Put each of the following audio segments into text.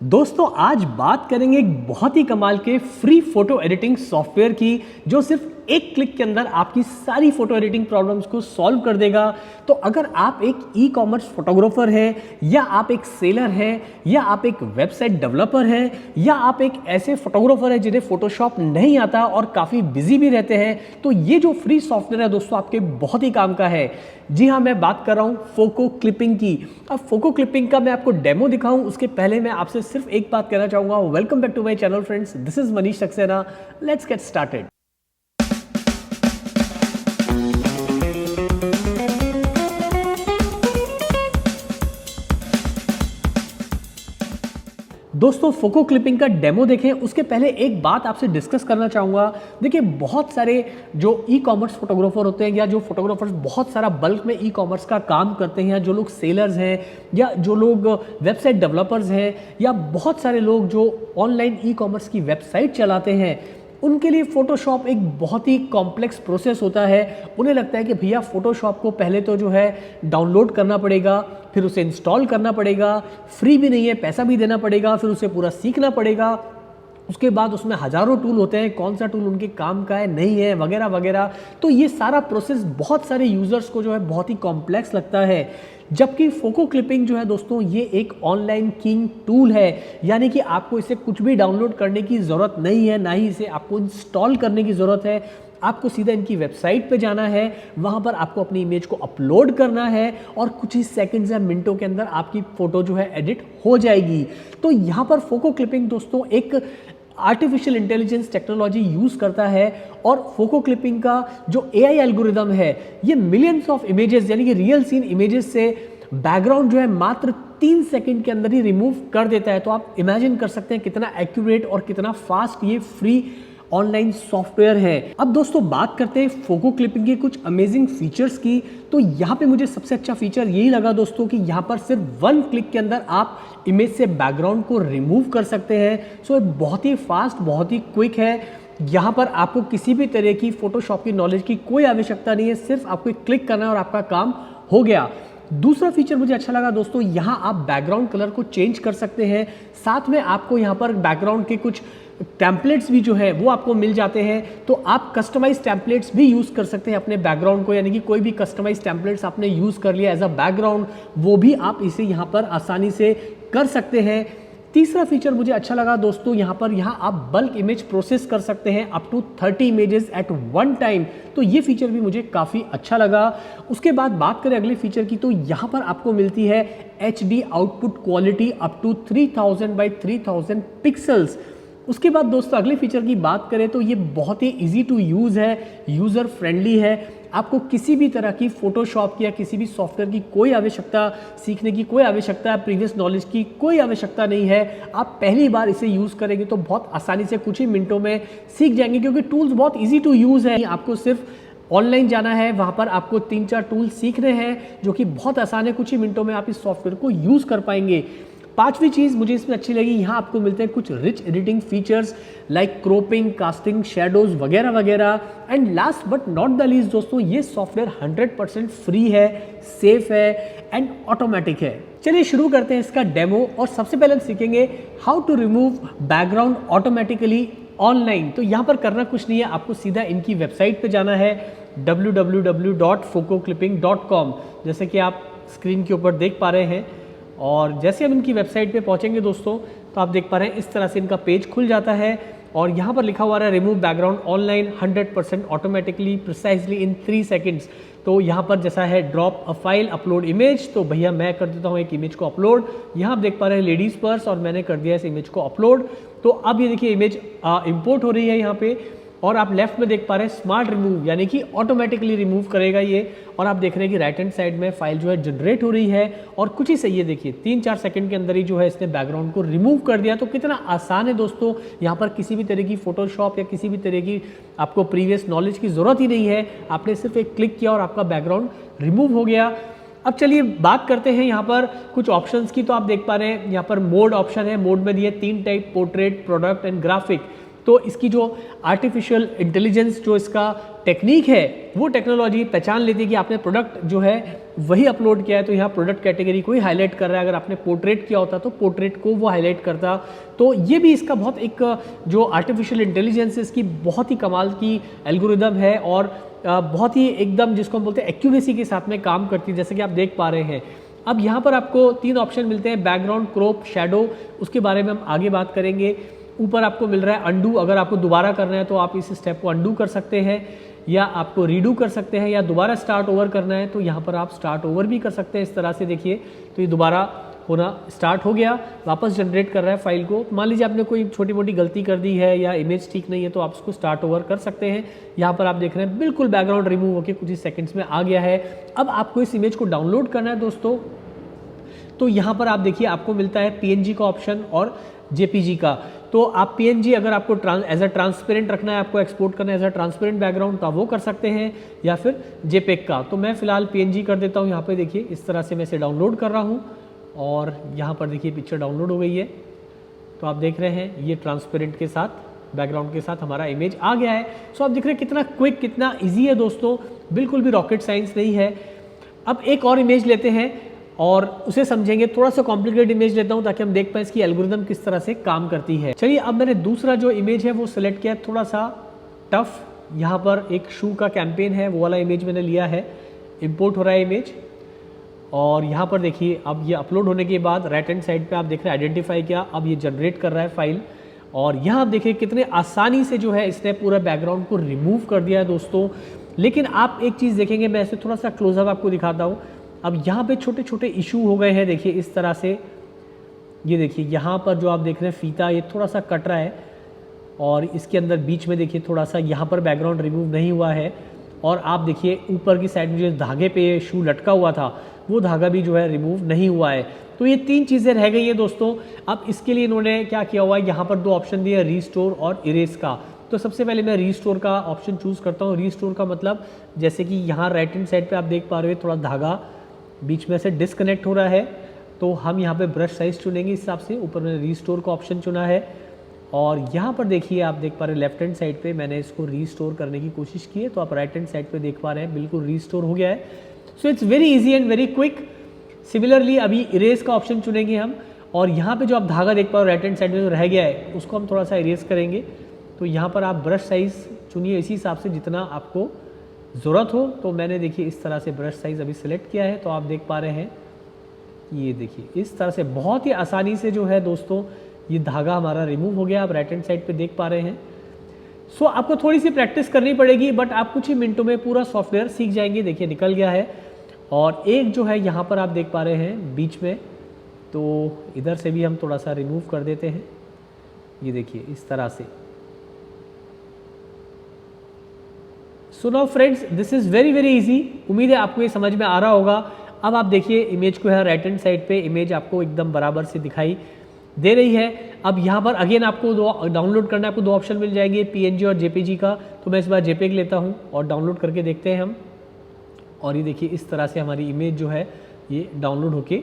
दोस्तों आज बात करेंगे एक बहुत ही कमाल के फ्री फोटो एडिटिंग सॉफ्टवेयर की जो सिर्फ एक क्लिक के अंदर आपकी सारी फोटो एडिटिंग प्रॉब्लम्स को सॉल्व कर देगा। तो अगर आप एक ई कॉमर्स फोटोग्राफर हैं या आप एक सेलर हैं या आप एक वेबसाइट डेवलपर हैं या आप एक ऐसे फोटोग्राफर हैं जिन्हें फोटोशॉप नहीं आता और काफ़ी बिजी भी रहते हैं, तो ये जो फ्री सॉफ्टवेयर है दोस्तों आपके बहुत ही काम का है। जी हाँ, मैं बात कर रहा हूँ फोको क्लिपिंग की। अब फोको क्लिपिंग का मैं आपको डेमो दिखाऊं उसके पहले मैं आपसे सिर्फ एक बात कहना चाहूँगा। Welcome back to my channel friends, this is Manish Saxena. Let's get started. दोस्तों फोको क्लिपिंग का डेमो देखें उसके पहले एक बात आपसे डिस्कस करना चाहूँगा। देखिए बहुत सारे जो ई कॉमर्स फोटोग्राफर होते हैं या जो फोटोग्राफर्स बहुत सारा बल्क में ई कॉमर्स का काम करते हैं, जो लोग सेलर्स हैं या जो लोग वेबसाइट डेवलपर्स हैं या बहुत सारे लोग जो ऑनलाइन ई कॉमर्स की वेबसाइट चलाते हैं, उनके लिए फ़ोटोशॉप एक बहुत ही कॉम्प्लेक्स प्रोसेस होता है। उन्हें लगता है कि भैया फ़ोटोशॉप को पहले तो जो है डाउनलोड करना पड़ेगा, फिर उसे इंस्टॉल करना पड़ेगा, फ्री भी नहीं है, पैसा भी देना पड़ेगा, फिर उसे पूरा सीखना पड़ेगा। उसके बाद उसमें हज़ारों टूल होते हैं, कौन सा टूल उनके काम का है नहीं है वगैरह वगैरह। तो ये सारा प्रोसेस बहुत सारे यूज़र्स को जो है बहुत ही कॉम्प्लेक्स लगता है। जबकि फोको क्लिपिंग जो है दोस्तों ये एक ऑनलाइन किंग टूल है, यानी कि आपको इसे कुछ भी डाउनलोड करने की ज़रूरत नहीं है, ना ही इसे आपको इंस्टॉल करने की ज़रूरत है। आपको सीधा इनकी वेबसाइट पे जाना है, वहाँ पर आपको अपनी इमेज को अपलोड करना है और कुछ ही सेकंड्स या मिनटों के अंदर आपकी फ़ोटो जो है एडिट हो जाएगी। तो यहाँ पर फोको क्लिपिंग दोस्तों एक आर्टिफिशियल इंटेलिजेंस टेक्नोलॉजी यूज़ करता है और फोको क्लिपिंग का जो एआई एल्गोरिदम है ये मिलियंस ऑफ इमेजेस यानी कि रियल सीन इमेजेस से बैकग्राउंड जो है मात्र 3 सेकंड के अंदर ही रिमूव कर देता है। तो आप इमेजिन कर सकते हैं कितना एक्यूरेट और कितना फास्ट ये फ्री ऑनलाइन सॉफ्टवेयर है। अब दोस्तों बात करते हैं फोको क्लिपिंग के कुछ अमेजिंग फीचर्स की। तो यहाँ पे मुझे सबसे अच्छा फीचर यही लगा दोस्तों कि यहाँ पर सिर्फ 1 क्लिक के अंदर आप इमेज से बैकग्राउंड को रिमूव कर सकते हैं। सो बहुत ही फास्ट, बहुत ही क्विक है। यहाँ पर आपको किसी भी तरह की फोटोशॉप की नॉलेज की कोई आवश्यकता नहीं है, सिर्फ आपको क्लिक करना है और आपका काम हो गया। दूसरा फीचर मुझे अच्छा लगा दोस्तों, यहाँ आप बैकग्राउंड कलर को चेंज कर सकते हैं। साथ में आपको यहाँ पर बैकग्राउंड के कुछ टेम्पलेट्स भी जो है वो आपको मिल जाते हैं। तो आप कस्टमाइज टेम्पलेट्स भी यूज़ कर सकते हैं अपने बैकग्राउंड को, यानी कि कोई भी कस्टमाइज टेम्पलेट्स आपने यूज़ कर लिया एज अ बैकग्राउंड, वो भी आप इसे यहाँ पर आसानी से कर सकते हैं। तीसरा फीचर मुझे अच्छा लगा दोस्तों, यहाँ आप बल्क इमेज प्रोसेस कर सकते हैं up to 30 images at one time. तो ये फीचर भी मुझे काफ़ी अच्छा लगा। उसके बाद बात करें अगले फीचर की, तो यहाँ पर आपको मिलती है HD output quality up to 3000 by 3000 pixels. उसके बाद दोस्तों अगले फीचर की बात करें तो ये बहुत ही इजी टू यूज़ है, यूज़र फ्रेंडली है। आपको किसी भी तरह की फोटोशॉप की या किसी भी सॉफ्टवेयर की कोई आवश्यकता, सीखने की कोई आवश्यकता, प्रीवियस नॉलेज की कोई आवश्यकता नहीं है। आप पहली बार इसे यूज़ करेंगे तो बहुत आसानी से कुछ ही मिनटों में सीख जाएंगे, क्योंकि टूल्स बहुत ईजी टू यूज़ है। आपको सिर्फ ऑनलाइन जाना है, वहाँ पर आपको 3-4 टूल सीखने हैं जो कि बहुत आसान है। कुछ ही मिनटों में आप इस सॉफ्टवेयर को यूज़ कर पाएंगे। पांचवी चीज़ मुझे इसमें अच्छी लगी, यहाँ आपको मिलते हैं कुछ rich editing features like cropping, casting, shadows वगैरह वगैरह। And last but not the least दोस्तों, ये सॉफ्टवेयर 100% फ्री है, सेफ है एंड ऑटोमेटिक है। चलिए शुरू करते हैं इसका डेमो। और सबसे पहले हम सीखेंगे how to remove background automatically online. तो यहाँ पर करना कुछ नहीं है, आपको सीधा इनकी वेबसाइट पे जाना है www.fococlipping.com, जैसे कि आप स्क्रीन के ऊपर देख पा रहे हैं। और जैसे हम इनकी वेबसाइट पे पहुंचेंगे दोस्तों, तो आप देख पा रहे हैं इस तरह से इनका पेज खुल जाता है और यहाँ पर लिखा हुआ है remove background online 100% automatically precisely in 3 seconds. तो यहाँ पर जैसा है drop a file, upload image, तो भैया मैं कर देता हूँ एक इमेज को अपलोड। यहाँ आप देख पा रहे हैं लेडीज़ पर्स और मैंने कर दिया इस इमेज को अपलोड। तो अब ये देखिए इमेज इंपोर्ट हो रही है यहाँ पे, और आप लेफ्ट में देख पा रहे हैं स्मार्ट रिमूव, यानी कि ऑटोमेटिकली रिमूव करेगा ये। और आप देख रहे हैं कि राइट हैंड साइड में फाइल जो है जनरेट हो रही है और कुछ ही सही है, देखिए 3-4 सेकंड के अंदर ही जो है इसने बैकग्राउंड को रिमूव कर दिया। तो कितना आसान है दोस्तों, यहाँ पर किसी भी तरह की फोटोशॉप या किसी भी तरह की आपको प्रीवियस नॉलेज की ज़रूरत ही नहीं है। आपने सिर्फ एक क्लिक किया और आपका बैकग्राउंड रिमूव हो गया। अब चलिए बात करते हैं यहाँ पर कुछ ऑप्शंस की। तो आप देख पा रहे हैं यहाँ पर मोड ऑप्शन है, मोड में दिए 3 type, portrait, product and graphic. तो इसकी जो आर्टिफिशियल इंटेलिजेंस जो इसका टेक्निक है वो टेक्नोलॉजी पहचान लेती है कि आपने प्रोडक्ट जो है वही अपलोड किया है, तो यहाँ प्रोडक्ट कैटेगरी को ही हाईलाइट कर रहा है। अगर आपने पोर्ट्रेट किया होता तो पोर्ट्रेट को वो हाईलाइट करता। तो ये भी इसका बहुत एक जो आर्टिफिशियल इंटेलिजेंस है इसकी बहुत ही कमाल की एल्गोरिदम है और बहुत ही एकदम जिसको हम बोलते हैं एक्यूरेसी के साथ में काम करती है, जैसे कि आप देख पा रहे हैं। अब यहाँ पर आपको 3 ऑप्शन मिलते हैं, बैकग्राउंड, क्रॉप, शैडो, उसके बारे में हम आगे बात करेंगे। ऊपर आपको मिल रहा है अंडू, अगर आपको दोबारा करना है तो आप इस स्टेप को अंडू कर सकते हैं या आपको रीडू कर सकते हैं, या दोबारा स्टार्ट ओवर करना है तो यहाँ पर आप स्टार्ट ओवर भी कर सकते हैं। इस तरह से देखिए तो ये दोबारा होना स्टार्ट हो गया, वापस जनरेट कर रहा है फाइल को। मान लीजिए आपने कोई छोटी मोटी गलती कर दी है या इमेज ठीक नहीं है तो आप उसको स्टार्ट ओवर कर सकते हैं। यहाँ पर आप देख रहे हैं बिल्कुल बैकग्राउंड रिमूव होकर कुछ ही सेकंड्स में आ गया है। अब आपको इस इमेज को डाउनलोड करना है दोस्तों, तो यहाँ पर आप देखिए आपको मिलता है PNG का ऑप्शन और JPG का। तो आप PNG अगर आपको एज अ ट्रांसपेरेंट रखना है, आपको एक्सपोर्ट करना है एज अ ट्रांसपेरेंट बैकग्राउंड तो आप वो कर सकते हैं, या फिर JPEG का। तो मैं फिलहाल PNG कर देता हूँ। यहाँ पे देखिए इस तरह से मैं इसे डाउनलोड कर रहा हूँ और यहाँ पर देखिए पिक्चर डाउनलोड हो गई है। तो आप देख रहे हैं ये ट्रांसपेरेंट के साथ बैकग्राउंड के साथ हमारा इमेज आ गया है। सो आप देख रहे हैं कितना क्विक, कितना ईजी है दोस्तों, बिल्कुल भी रॉकेट साइंस नहीं है। अब एक और इमेज लेते हैं और उसे समझेंगे। थोड़ा सा कॉम्प्लिकेटेड इमेज लेता हूं ताकि हम देख पाएं इसकी एल्गोरिदम किस तरह से काम करती है। चलिए अब मैंने दूसरा जो इमेज है वो सिलेक्ट किया, थोड़ा सा टफ। यहाँ पर एक शू का कैंपेन है, वो वाला इमेज मैंने लिया है। इंपोर्ट हो रहा है इमेज और यहाँ पर देखिए अब ये अपलोड होने के बाद राइट हैंड साइड पे आप देख रहे हैं आइडेंटिफाई किया, अब ये जनरेट कर रहा है फाइल। और यहाँ आप देखिए कितने आसानी से जो है इसने पूरा बैकग्राउंड को रिमूव कर दिया है दोस्तों। लेकिन आप एक चीज़ देखेंगे, मैं ऐसे थोड़ा सा क्लोजअप आपको दिखाता हूँ। अब यहाँ पे छोटे छोटे इशू हो गए हैं, देखिए इस तरह से। ये देखिए यहाँ पर जो आप देख रहे हैं फीता ये थोड़ा सा कट रहा है और इसके अंदर बीच में देखिए थोड़ा सा यहाँ पर बैकग्राउंड रिमूव नहीं हुआ है। और आप देखिए ऊपर की साइड में जो धागे पे शू लटका हुआ था वो धागा भी जो है रिमूव नहीं हुआ है। तो ये 3 चीज़ें रह गई है दोस्तों। अब इसके लिए इन्होंने क्या किया हुआ है, यहाँ पर 2 ऑप्शन दिए, रीस्टोर और इरेज का। तो सबसे पहले मैं रीस्टोर का ऑप्शन चूज़ करता हूँ। रीस्टोर का मतलब जैसे कि यहाँ राइट हैंड साइड पर आप देख पा रहे हो थोड़ा धागा बीच में से डिस्कनेक्ट हो रहा है, तो हम यहाँ पे ब्रश साइज चुनेंगे इस हिसाब से। ऊपर मैंने रीस्टोर का ऑप्शन चुना है और यहाँ पर देखिए आप देख पा रहे हैं लेफ्ट हैंड साइड पे मैंने इसको रीस्टोर करने की कोशिश की है, तो आप राइट हैंड साइड पे देख पा रहे हैं बिल्कुल रीस्टोर हो गया है। So it's very easy and very quick. Similarly अभी इरेज का ऑप्शन चुनेंगे हम और यहाँ पे जो आप धागा देख पा रहे हो राइट हैंड साइड में जो रह गया है उसको हम थोड़ा सा इरेज करेंगे। तो यहाँ पर आप ब्रश साइज चुनिए इसी हिसाब से जितना आपको ज़रूरत हो। तो मैंने देखिए इस तरह से ब्रश साइज़ अभी सिलेक्ट किया है, तो आप देख पा रहे हैं ये देखिए इस तरह से बहुत ही आसानी से जो है दोस्तों ये धागा हमारा रिमूव हो गया। आप राइट हैंड साइड पे देख पा रहे हैं। सो आपको थोड़ी सी प्रैक्टिस करनी पड़ेगी बट आप कुछ ही मिनटों में पूरा सॉफ्टवेयर सीख जाएंगे। देखिए निकल गया है और एक जो है यहाँ पर आप देख पा रहे हैं बीच में, तो इधर से भी हम थोड़ा सा रिमूव कर देते हैं। ये देखिए इस तरह से। So now friends this is very very easy. उम्मीद है आपको ये समझ में आ रहा होगा। अब आप देखिए इमेज को है राइट हैंड साइड पे इमेज आपको एकदम बराबर से दिखाई दे रही है। अब यहाँ पर अगेन आपको डाउनलोड करना है, आपको 2 ऑप्शन मिल जाएंगे PNG और JPG का। तो मैं इस बार JPEG लेता हूँ और डाउनलोड करके देखते हैं हम। और ये देखिए इस तरह से हमारी इमेज जो है ये डाउनलोड होके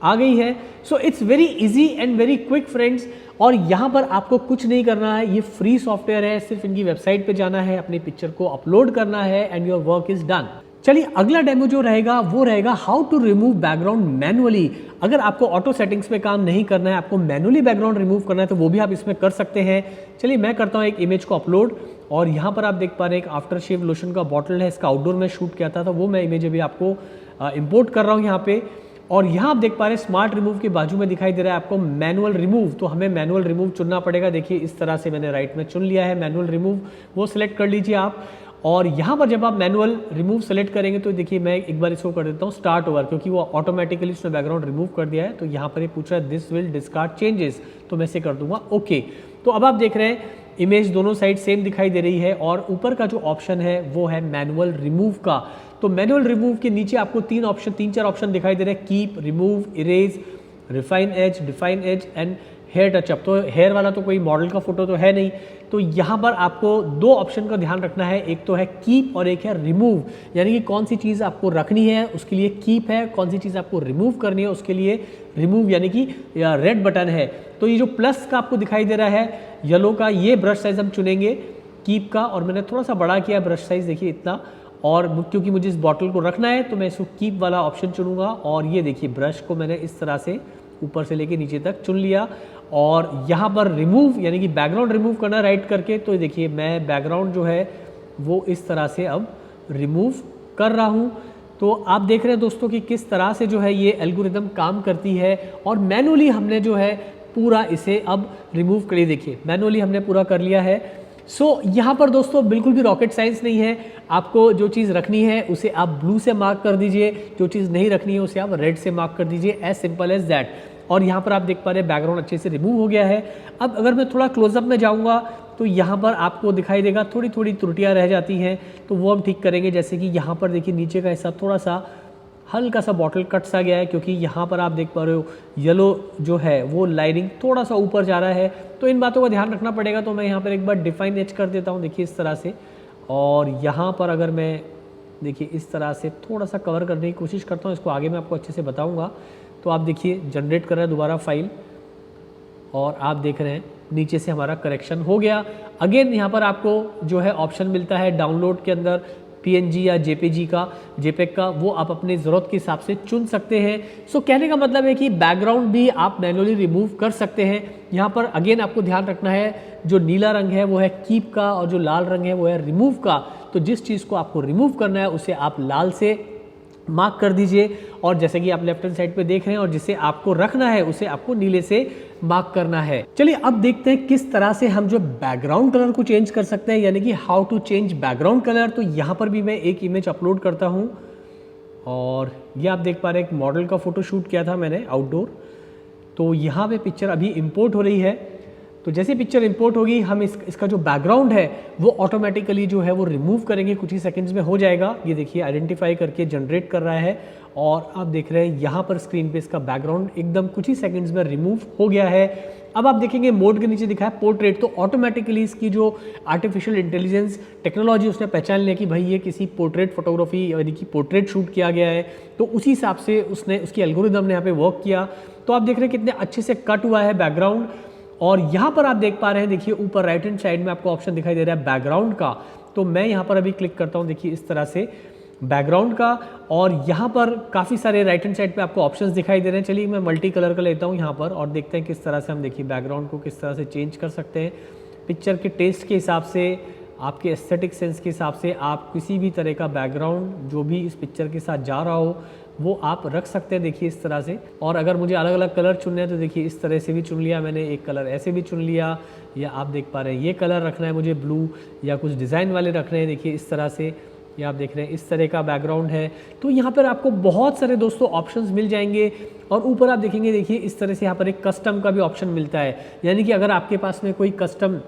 आ गई है। So it's very easy and very quick friends. और यहाँ पर आपको कुछ नहीं करना है, ये फ्री सॉफ्टवेयर है, सिर्फ इनकी वेबसाइट पे जाना है, अपनी पिक्चर को अपलोड करना है and your work is done. चलिए अगला डेमो जो रहेगा वो रहेगा how to remove background manually. अगर आपको ऑटो सेटिंग्स में काम नहीं करना है, आपको मैनुअली बैकग्राउंड रिमूव करना है तो वो भी आप इसमें कर सकते हैं। चलिए मैं करता हूँ एक इमेज को अपलोड और यहाँ पर आप देख पा रहे हैं एक आफ्टर शेव लोशन का बॉटल है, इसका आउटडोर में शूट किया था, तो वो मैं इमेज अभी आपको इम्पोर्ट कर रहा हूँ यहाँ पे। और यहाँ आप देख पा रहे हैं स्मार्ट रिमूव के बाजू में दिखाई दे रहा है आपको मैनुअल रिमूव। तो हमें मैनुअल रिमूव चुनना पड़ेगा। देखिए इस तरह से मैंने राइट में चुन लिया है मैनुअल रिमूव, वो सिलेक्ट कर लीजिए आप। और यहाँ पर जब आप मैनुअल रिमूव सेलेक्ट करेंगे तो देखिए मैं एक बार इसको कर देता हूँ स्टार्ट ओवर, क्योंकि वो ऑटोमेटिकली उसने बैकग्राउंड रिमूव कर दिया है। तो यहाँ पर ये पूछ रहा है दिस विल डिस्कार्ड चेंजेस, तो मैं इसे कर दूंगा ओके। तो अब आप देख रहे हैं इमेज दोनों साइड सेम दिखाई दे रही है और ऊपर का जो ऑप्शन है वो है मैनुअल रिमूव का। तो मैनुअल रिमूव के नीचे आपको 3 4 ऑप्शन दिखाई दे रहे हैं, keep, remove, erase, refine edge, define edge and hair touch up, तो हेयर वाला तो कोई मॉडल का फोटो तो है नहीं, तो यहाँ पर आपको दो ऑप्शन का ध्यान रखना है, एक तो है कीप और एक है रिमूव, यानी कि कौन सी चीज़ आपको रखनी है उसके लिए कीप है, कौन सी चीज़ आपको रिमूव करनी है उसके लिए रिमूव यानी कि रेड बटन है। तो ये जो प्लस का आपको दिखाई दे रहा है येलो का, ये ब्रश साइज हम चुनेंगे कीप का, और मैंने थोड़ा सा बड़ा किया ब्रश साइज, देखिए इतना, और क्योंकि मुझे इस बॉटल को रखना है तो मैं इसको कीप वाला ऑप्शन चुनूंगा। और ये देखिए ब्रश को मैंने इस तरह से ऊपर से लेके नीचे तक चुन लिया, और यहाँ पर रिमूव यानी कि बैकग्राउंड रिमूव करना राइट करके, तो देखिए मैं बैकग्राउंड जो है वो इस तरह से अब रिमूव कर रहा हूँ। तो आप देख रहे हैं दोस्तों कि किस तरह से जो है ये एल्गोरिदम काम करती है, और मैनुअली हमने जो है पूरा इसे अब रिमूव कर लिया, देखिए मैनुअली हमने पूरा कर लिया है। सो यहाँ पर दोस्तों बिल्कुल भी रॉकेट साइंस नहीं है, आपको जो चीज़ रखनी है उसे आप ब्लू से मार्क कर दीजिए, जो चीज़ नहीं रखनी है उसे आप रेड से मार्क कर दीजिए, एज सिंपल एज दैट। और यहाँ पर आप देख पा रहे हैं बैकग्राउंड अच्छे से रिमूव हो गया है। अब अगर मैं थोड़ा क्लोजअप में जाऊँगा तो यहाँ पर आपको दिखाई देगा थोड़ी थोड़ी त्रुटियाँ रह जाती हैं, तो वो हम ठीक करेंगे। जैसे कि यहाँ पर देखिए नीचे का हिस्सा थोड़ा सा हल्का सा बॉटल कट सा गया है, क्योंकि यहाँ पर आप देख पा रहे हो येलो जो है वो लाइनिंग थोड़ा सा ऊपर जा रहा है, तो इन बातों का ध्यान रखना पड़ेगा। तो मैं यहाँ पर एक बार डिफाइन एज कर देता हूँ, देखिए इस तरह से, और यहाँ पर अगर मैं देखिए इस तरह से थोड़ा सा कवर करने की कोशिश करता हूँ, इसको आगे मैं आपको अच्छे से बताऊँगा। तो आप देखिए जनरेट कर रहा है दोबारा फाइल, और आप देख रहे हैं नीचे से हमारा करेक्शन हो गया। अगेन यहाँ पर आपको जो है ऑप्शन मिलता है डाउनलोड के अंदर PNG या JPG का, JPEG का, वो आप अपनी ज़रूरत के हिसाब से चुन सकते हैं। सो कहने का मतलब है कि बैकग्राउंड भी आप मैनुअली रिमूव कर सकते हैं। यहाँ पर अगेन आपको ध्यान रखना है, जो नीला रंग है वो है कीप का, और जो लाल रंग है वो है रिमूव का। तो जिस चीज़ को आपको रिमूव करना है उसे आप लाल से मार्क कर दीजिए, और जैसे कि आप लेफ्ट हैंड साइड पे देख रहे हैं, और जिसे आपको रखना है उसे आपको नीले से मार्क करना है। चलिए अब देखते हैं किस तरह से हम जो बैकग्राउंड कलर को चेंज कर सकते हैं, यानी कि how to change background colour. तो यहाँ पर भी मैं एक इमेज अपलोड करता हूँ, और ये आप देख पा रहे हैं एक मॉडल का फोटो शूट किया था मैंने आउटडोर। तो यहाँ पे पिक्चर अभी इंपोर्ट हो रही है, तो जैसे पिक्चर इंपोर्ट होगी हम इसका जो बैकग्राउंड है वो ऑटोमेटिकली जो है वो रिमूव करेंगे, कुछ ही सेकंड्स में हो जाएगा। ये देखिए आइडेंटिफाई करके जनरेट कर रहा है, और आप देख रहे हैं यहाँ पर स्क्रीन पे इसका बैकग्राउंड एकदम कुछ ही सेकंड्स में रिमूव हो गया है। अब आप देखेंगे मोड के नीचे दिखा है पोर्ट्रेट, तो ऑटोमेटिकली इसकी जो आर्टिफिशियल इंटेलिजेंस टेक्नोलॉजी उसने पहचान लिया कि भाई ये किसी पोर्ट्रेट फोटोग्राफी यानी कि पोर्ट्रेट शूट किया गया है, तो उसी हिसाब से उसने उसकी एल्गोरिदम ने यहाँ पे वर्क किया। तो आप देख रहे हैं कितने अच्छे से कट हुआ है बैकग्राउंड। और यहाँ पर आप देख पा रहे हैं, देखिए ऊपर राइट हैंड साइड में आपको ऑप्शन दिखाई दे रहा है बैकग्राउंड का, तो मैं यहाँ पर अभी क्लिक करता हूँ, देखिए इस तरह से बैकग्राउंड का, और यहाँ पर काफ़ी सारे राइट हैंड साइड पे आपको ऑप्शंस दिखाई दे रहे हैं। चलिए मैं मल्टी कलर का लेता हूँ यहाँ पर, और देखते हैं किस तरह से हम देखिए बैकग्राउंड को किस तरह से चेंज कर सकते हैं पिक्चर के टेस्ट के हिसाब से, आपके एस्थेटिक सेंस के हिसाब से। आप किसी भी तरह का बैकग्राउंड जो भी इस पिक्चर के साथ जा रहा हो वो आप रख सकते हैं, देखिए इस तरह से। और अगर मुझे अलग अलग कलर चुनने हैं तो देखिए इस तरह से भी चुन लिया मैंने, एक कलर ऐसे भी चुन लिया, या आप देख पा रहे हैं ये कलर रखना है मुझे ब्लू, या कुछ डिज़ाइन वाले रखने हैं, देखिए इस तरह से। ये आप देख रहे हैं इस तरह का बैकग्राउंड है। तो यहाँ पर आपको बहुत सारे दोस्तों ऑप्शंस मिल जाएंगे, और ऊपर आप देखेंगे देखिए इस तरह से यहाँ पर एक कस्टम का भी ऑप्शन मिलता है, यानी कि अगर आपके पास में कोई कस्टम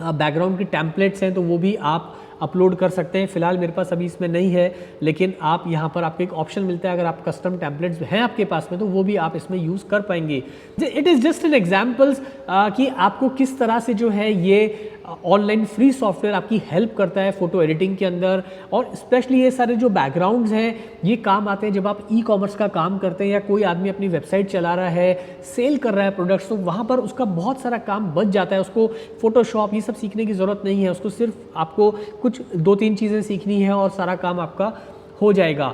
बैकग्राउंड की टेम्पलेट्स हैं तो वो भी आप अपलोड कर सकते हैं। फिलहाल मेरे पास अभी इसमें नहीं है, लेकिन आप यहाँ पर आपको एक ऑप्शन मिलता है, अगर आप कस्टम टेम्पलेट्स हैं आपके पास में तो वो भी आप इसमें यूज़ कर पाएंगे। It is just an examples कि आपको किस तरह से जो है ये ऑनलाइन फ्री सॉफ्टवेयर आपकी हेल्प करता है फोटो एडिटिंग के अंदर। और स्पेशली ये सारे जो बैकग्राउंड्स हैं ये काम आते हैं जब आप ई कॉमर्स का काम करते हैं, या कोई आदमी अपनी वेबसाइट चला रहा है, सेल कर रहा है प्रोडक्ट्स, तो वहाँ पर उसका बहुत सारा काम बच जाता है। उसको फोटोशॉप ये सब सीखने की ज़रूरत नहीं है, उसको सिर्फ आपको कुछ 2-3 चीज़ें सीखनी है और सारा काम आपका हो जाएगा।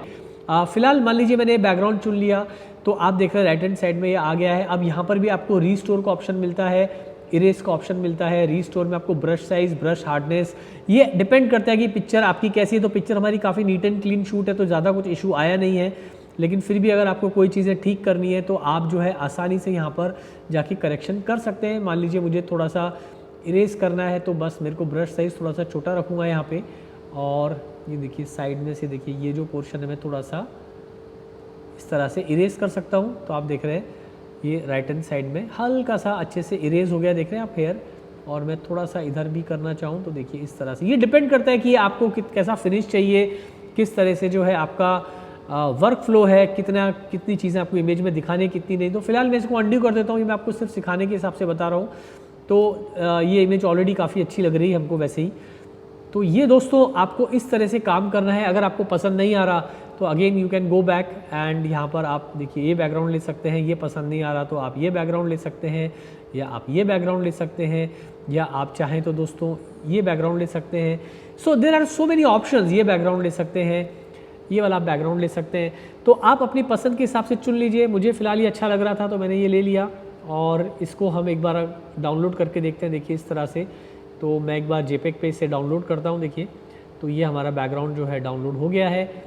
फिलहाल मान लीजिए मैंने बैकग्राउंड चुन लिया, तो आप देख रहे हैं राइट हैंड साइड में ये आ गया है। अब यहाँ पर भी आपको रीस्टोर का ऑप्शन मिलता है, इरेज का ऑप्शन मिलता है। रीस्टोर में आपको ब्रश साइज, ब्रश हार्डनेस, ये डिपेंड करता है कि पिक्चर आपकी कैसी है। तो पिक्चर हमारी काफ़ी नीट एंड क्लीन शूट है, तो ज़्यादा कुछ इशू आया नहीं है, लेकिन फिर भी अगर आपको कोई चीज़ें ठीक करनी है तो आप जो है आसानी से यहाँ पर जाके करेक्शन कर सकते हैं। मान लीजिए मुझे थोड़ा सा इरेज करना है, तो बस मेरे को ब्रश साइज थोड़ा सा छोटा रखूँगा यहाँ पे, और ये देखिए साइड में से देखिए ये जो पोर्शन है मैं थोड़ा सा इस तरह से इरेज कर सकता हूँ। तो आप देख रहे हैं ये राइट हैंड साइड में हल्का सा अच्छे से इरेज हो गया, देख रहे हैं आप हेयर। और मैं थोड़ा सा इधर भी करना चाहूँ तो देखिए इस तरह से। ये डिपेंड करता है कि आपको कैसा फिनिश चाहिए, किस तरह से जो है आपका वर्क फ्लो है, कितनी चीज़ें आपको इमेज में दिखाने कितनी नहीं। तो फिलहाल मैं इसको अनड्यू कर देता हूँ, ये मैं आपको सिर्फ सिखाने के हिसाब से बता रहा हूँ। तो ये इमेज ऑलरेडी काफ़ी अच्छी लग रही है हमको वैसे ही। तो ये दोस्तों आपको इस तरह से काम करना है। अगर आपको पसंद नहीं आ रहा तो again you can go back and यहाँ पर आप देखिए ये बैकग्राउंड ले सकते हैं। ये पसंद नहीं आ रहा तो आप ये बैकग्राउंड ले सकते हैं, या आप ये बैकग्राउंड ले सकते हैं, या आप चाहें तो दोस्तों ये बैकग्राउंड ले सकते हैं। So there are so many options. ये बैकग्राउंड ले सकते हैं, ये वाला आप बैकग्राउंड ले सकते हैं। तो आप अपनी पसंद के हिसाब से चुन लीजिए। मुझे फ़िलहाल ये अच्छा लग रहा था तो मैंने ये ले लिया, और इसको हम एक बार डाउनलोड करके देखते हैं। देखिए इस तरह से। तो मैं एक बार जेपेग पे इसे डाउनलोड करता हूँ। देखिए तो ये हमारा बैकग्राउंड जो है डाउनलोड हो गया है।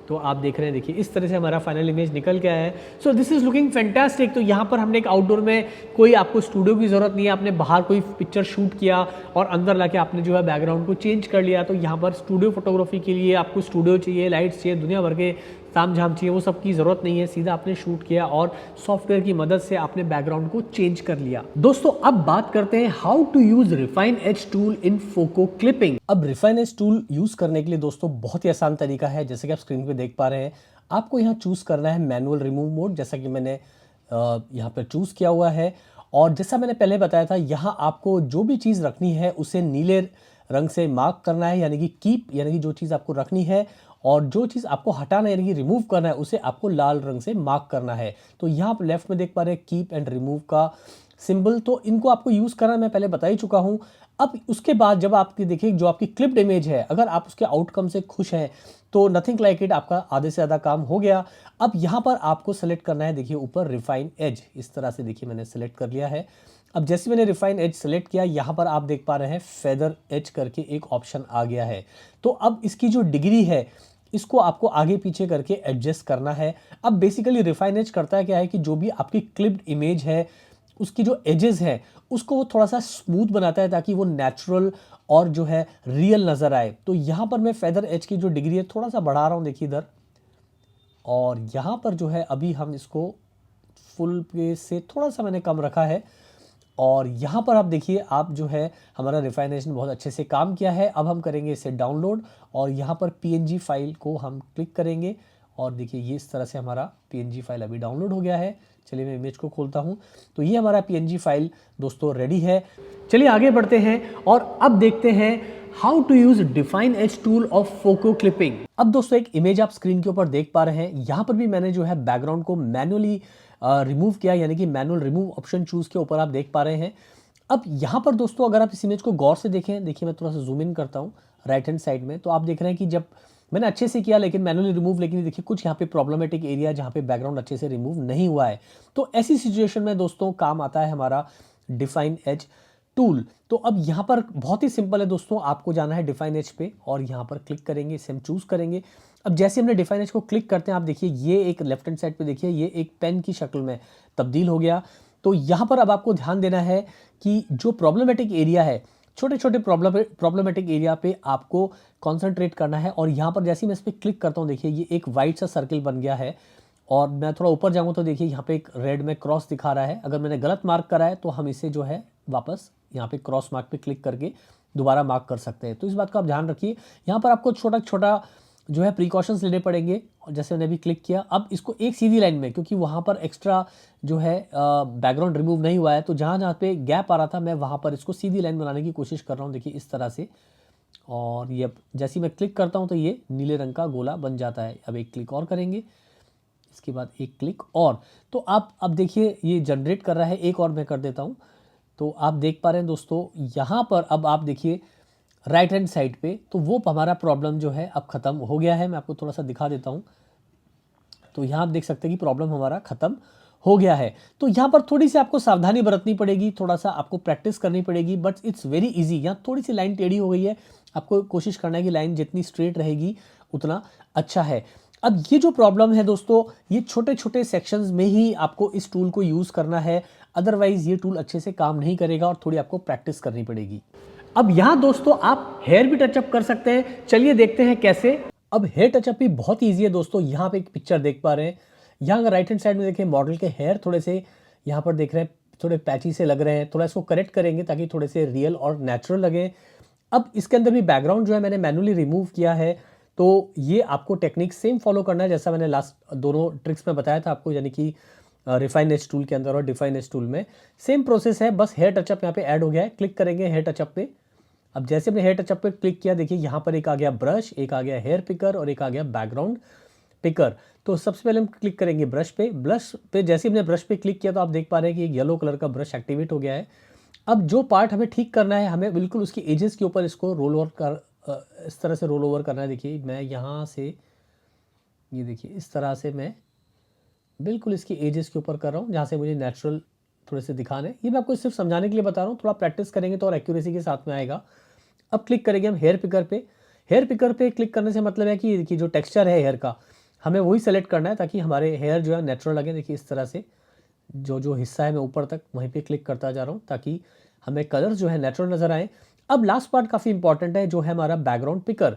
तो आप देख रहे हैं, देखिए इस तरह से हमारा फाइनल इमेज निकल के आया है। So this is looking fantastic. तो यहाँ पर हमने एक आउटडोर में, कोई आपको स्टूडियो की ज़रूरत नहीं है, आपने बाहर कोई पिक्चर शूट किया और अंदर लाके आपने जो है बैकग्राउंड को चेंज कर लिया। तो यहाँ पर स्टूडियो फोटोग्राफी के लिए आपको स्टूडियो चाहिए, लाइट्स चाहिए, दुनिया भर के ताम झाम चाहिए, वो सब की ज़रूरत नहीं है। सीधा आपने शूट किया और सॉफ्टवेयर की मदद से आपने बैकग्राउंड को चेंज कर लिया। दोस्तों अब बात करते हैं how to use refine edge tool in photo clipping. अब रिफाइन एज टूल यूज करने के लिए दोस्तों बहुत ही आसान तरीका है। जैसे कि आप स्क्रीन पे देख पा रहे हैं, आपको यहाँ चूज करना है मैनुअल रिमूव मोड, जैसा कि मैंने यहाँ पर चूज किया हुआ है। और जैसा मैंने पहले बताया था, यहाँ आपको जो भी चीज़ रखनी है उसे नीले रंग से मार्क करना है, यानी कि कीप, यानी कि जो चीज़ आपको रखनी है, और जो चीज़ आपको हटाना है यानी कि रिमूव करना है उसे आपको लाल रंग से मार्क करना है। तो यहाँ आप लेफ्ट में देख पा रहे हैं कीप एंड रिमूव का सिंबल। तो इनको आपको यूज़ करना मैं पहले बता ही चुका हूँ। अब उसके बाद जब आपकी देखिए जो आपकी क्लिप्ड इमेज है, अगर आप उसके आउटकम से खुश हैं तो नथिंग लाइक इट, आपका आधे से ज़्यादा काम हो गया। अब यहाँ पर आपको सेलेक्ट करना है, देखिए ऊपर रिफाइन एज, इस तरह से देखिए मैंने सेलेक्ट कर लिया है। अब जैसे मैंने रिफाइन एज सेलेक्ट किया, यहाँ पर आप देख पा रहे हैं फेदर एज करके एक ऑप्शन आ गया है। तो अब इसकी जो डिग्री है इसको आपको आगे पीछे करके एडजस्ट करना है। अब बेसिकली रिफाइन एज करता है क्या है कि जो भी आपकी क्लिप्ड इमेज है उसकी जो एजेस है उसको वो थोड़ा सा स्मूथ बनाता है, ताकि वो नेचुरल और जो है रियल नज़र आए। तो यहाँ पर मैं फेदर एज की जो डिग्री है थोड़ा सा बढ़ा रहा हूँ, देखिए इधर, और यहाँ पर जो है अभी हम इसको फुल पे से थोड़ा सा मैंने कम रखा है। और यहाँ पर आप देखिए, आप जो है हमारा रिफाइनेशन बहुत अच्छे से काम किया है। अब हम करेंगे इसे डाउनलोड, और यहाँ पर पीएनजी फाइल को हम क्लिक करेंगे, और देखिए ये इस तरह से हमारा पीएनजी फाइल अभी डाउनलोड हो गया है। चलिए मैं इमेज को खोलता हूँ। तो ये हमारा पीएनजी फाइल दोस्तों रेडी है। चलिए आगे बढ़ते हैं और अब देखते हैं how to use define edge tool of photo clipping. अब दोस्तों एक इमेज आप स्क्रीन के ऊपर देख पा रहे हैं। यहाँ पर भी मैंने जो है बैकग्राउंड को मैनुअली रिमूव किया, यानी कि मैनुअल रिमूव ऑप्शन चूज के ऊपर आप देख पा रहे हैं। अब यहाँ पर दोस्तों अगर आप इस इमेज को गौर से देखें, देखिए मैं थोड़ा सा जूम इन करता हूँ राइट हैंड साइड में, तो आप देख रहे हैं कि जब मैंने अच्छे से किया लेकिन मैनुअली रिमूव, लेकिन देखिए कुछ यहाँ पे प्रॉब्लमेटिक एरिया जहाँ पे बैकग्राउंड अच्छे से रिमूव नहीं हुआ है। तो ऐसी सिचुएशन में दोस्तों काम आता है हमारा डिफाइन एज टूल। तो अब यहाँ पर बहुत ही सिंपल है दोस्तों, आपको जाना है डिफाइन एज पे और यहाँ पर क्लिक करेंगे, इसे हम चूज करेंगे। अब जैसे हमने डिफाइन एज को क्लिक करते हैं, आप देखिए ये एक लेफ्ट हैंड साइड पे देखिए ये एक पेन की शक्ल में तब्दील हो गया। तो यहाँ पर अब आपको ध्यान देना है कि जो प्रॉब्लमेटिक एरिया है, छोटे छोटे प्रॉब्लमेटिक एरिया पे आपको कॉन्सेंट्रेट करना है। और यहाँ पर जैसे ही मैं इस पर क्लिक करता हूँ, देखिए ये एक वाइट सा सर्किल बन गया है, और मैं थोड़ा ऊपर जाऊँगा तो देखिए यहाँ पे एक रेड में क्रॉस दिखा रहा है। अगर मैंने गलत मार्क करा है तो हम इसे जो है वापस यहाँ पे क्रॉस मार्क पे क्लिक करके दोबारा मार्क कर सकते हैं। तो इस बात का आप ध्यान रखिए। यहाँ पर आपको छोटा छोटा जो है प्रिकॉशंस लेने पड़ेंगे। और जैसे मैंने अभी क्लिक किया, अब इसको एक सीधी लाइन में, क्योंकि वहाँ पर एक्स्ट्रा जो है बैकग्राउंड रिमूव नहीं हुआ है, तो जहाँ जहाँ पे गैप आ रहा था मैं वहाँ पर इसको सीधी लाइन बनाने की कोशिश कर रहा हूँ, देखिए इस तरह से। और ये जैसे मैं क्लिक करता हूँ तो ये नीले रंग का गोला बन जाता है। अब एक क्लिक और करेंगे, इसके बाद एक क्लिक और, तो आप अब देखिए ये जनरेट कर रहा है। एक और मैं कर देता हूँ, तो आप देख पा रहे हैं दोस्तों यहाँ पर अब आप देखिए राइट हैंड साइड पे, तो वो हमारा प्रॉब्लम जो है अब ख़त्म हो गया है। मैं आपको थोड़ा सा दिखा देता हूँ। तो यहाँ आप देख सकते हैं कि प्रॉब्लम हमारा ख़त्म हो गया है। तो यहाँ पर थोड़ी सी आपको सावधानी बरतनी पड़ेगी, थोड़ा सा आपको प्रैक्टिस करनी पड़ेगी, बट इट्स वेरी इजी। यहाँ थोड़ी सी लाइन टेढ़ी हो गई है, आपको कोशिश करना है कि लाइन जितनी स्ट्रेट रहेगी उतना अच्छा है। अब ये जो प्रॉब्लम है दोस्तों, ये छोटे छोटे सेक्शंस में ही आपको इस टूल को यूज़ करना है, अदरवाइज ये टूल अच्छे से काम नहीं करेगा और थोड़ी आपको प्रैक्टिस करनी पड़ेगी। अब यहाँ दोस्तों आप हेयर भी टचअप कर सकते हैं। चलिए देखते हैं कैसे। अब हेयर टचअप भी बहुत ईजी है दोस्तों। यहाँ पे एक पिक्चर देख पा रहे हैं, यहाँ अगर राइट हैंड साइड में देखें, मॉडल के हेयर थोड़े से यहाँ पर देख रहे हैं थोड़े पैची से लग रहे हैं। थोड़ा इसको करेक्ट करेंगे ताकि थोड़े से रियल और नेचुरल लगे। अब इसके अंदर भी बैकग्राउंड जो है मैंने मैनुअली रिमूव किया है, तो ये आपको टेक्निक सेम फॉलो करना है जैसा मैंने लास्ट दोनों ट्रिक्स में बताया था आपको, यानी कि रिफाइन एज टूल के अंदर और डिफाइन एज टूल में सेम प्रोसेस है, बस हेयर टचअप यहाँ पे ऐड हो गया है। क्लिक करेंगे हेयर टचअप पे। अब जैसे हमने हेयर टचअप पे क्लिक किया, देखिए यहाँ पर एक आ गया ब्रश, एक आ गया हेयर पिकर और एक आ गया बैकग्राउंड पिकर। तो सबसे पहले हम क्लिक करेंगे ब्रश पे। ब्रश पे जैसे हमने ब्रश पे क्लिक किया तो आप देख पा रहे हैं कि एक येलो कलर का ब्रश एक्टिवेट हो गया है। अब जो पार्ट हमें ठीक करना है, हमें बिल्कुल उसकी एजेस के ऊपर इसको रोल ओवर इस तरह से रोल ओवर करना है। देखिए मैं यहाँ से, ये देखिए इस तरह से मैं बिल्कुल इसकी एजेस के ऊपर कर रहा हूँ जहाँ से मुझे नेचुरल थोड़े से दिखाने। ये मैं आपको सिर्फ समझाने के लिए बता रहा हूँ, थोड़ा प्रैक्टिस करेंगे तो और एक्यूरेसी के साथ में आएगा। अब क्लिक करेंगे हम हेयर पिकर पे। हेयर पिकर पे क्लिक करने से मतलब है कि देखिए जो टेक्सचर है हेयर का, हमें वही सेलेक्ट करना है ताकि हमारे हेयर जो है नेचुरल लगे। देखिए इस तरह से जो जो हिस्सा है मैं ऊपर तक वहीं पे क्लिक करता जा रहा हूँ ताकि हमें कलर्स जो है नेचुरल नज़र आए। अब लास्ट पार्ट काफ़ी इंपॉर्टेंट है जो है हमारा बैकग्राउंड पिकर।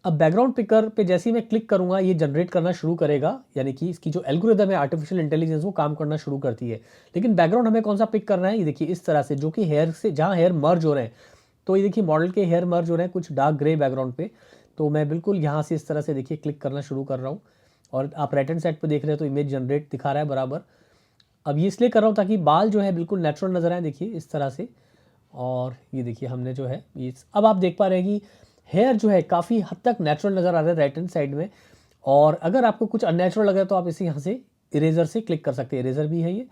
अब बैकग्राउंड पिकर पे जैसे ही मैं क्लिक करूंगा ये जनरेट करना शुरू करेगा, यानी कि इसकी जो एल्गोरिदम है आर्टिफिशियल इंटेलिजेंस वो काम करना शुरू करती है। लेकिन बैकग्राउंड हमें कौन सा पिक करना है, ये देखिए इस तरह से, जो कि हेयर से जहाँ हेयर मर्ज हो रहे हैं। तो ये देखिए मॉडल के हेयर मर्ज हो रहे हैं कुछ डार्क ग्रे बैकग्राउंड पे। तो मैं बिल्कुल यहाँ से इस तरह से देखिए क्लिक करना शुरू कर रहा हूँ और आप राइट हैंड साइड पर देख रहे हैं तो इमेज जनरेट दिखा रहा है बराबर। अब ये इसलिए कर रहा हूँ ताकि बाल जो है बिल्कुल नेचुरल नजर आए, देखिए इस तरह से। और ये देखिए हमने जो है ये, अब आप देख पा रहे हैं कि हेयर जो है काफ़ी हद तक नेचुरल नज़र आ रहा है राइट हैंड साइड में। और अगर आपको कुछ अननेचुरल लगे तो आप इसे यहाँ से इरेजर से क्लिक कर सकते हैं। इरेजर भी है ये,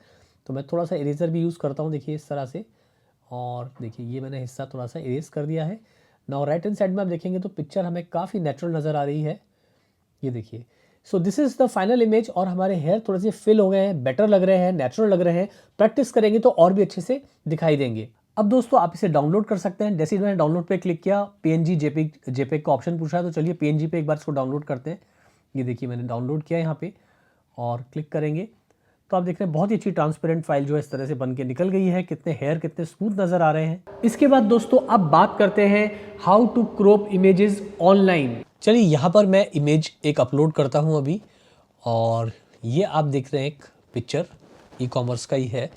तो मैं थोड़ा सा इरेजर भी यूज़ करता हूँ, देखिए इस तरह से। और देखिए ये मैंने हिस्सा थोड़ा सा इरेज कर दिया है ना। राइट हैंड साइड में आप देखेंगे तो पिक्चर हमें काफ़ी नेचुरल नज़र आ रही है, ये देखिए। So this is the final image और हमारे हेयर थोड़े से फिल हो गए हैं, बेटर लग रहे हैं, नेचुरल लग रहे हैं। प्रैक्टिस करेंगे तो और भी अच्छे से दिखाई देंगे। अब दोस्तों आप इसे डाउनलोड कर सकते हैं। जैसे ही मैंने डाउनलोड पे क्लिक किया, पीएनजी जेपेग का ऑप्शन पूछा है, तो चलिए पीएनजी पे एक बार इसको डाउनलोड करते हैं। ये देखिए मैंने डाउनलोड किया यहाँ पे और क्लिक करेंगे तो आप देख रहे हैं बहुत ही अच्छी ट्रांसपेरेंट फाइल जो है इस तरह से बन के निकल गई है। कितने हेयर कितने स्मूथ नज़र आ रहे हैं। इसके बाद दोस्तों अब बात करते हैं how to crop images online. चलिए यहाँ पर मैं इमेज एक अपलोड करता हूँ अभी, और ये आप देख रहे हैं एक पिक्चर ई कॉमर्स का ही है।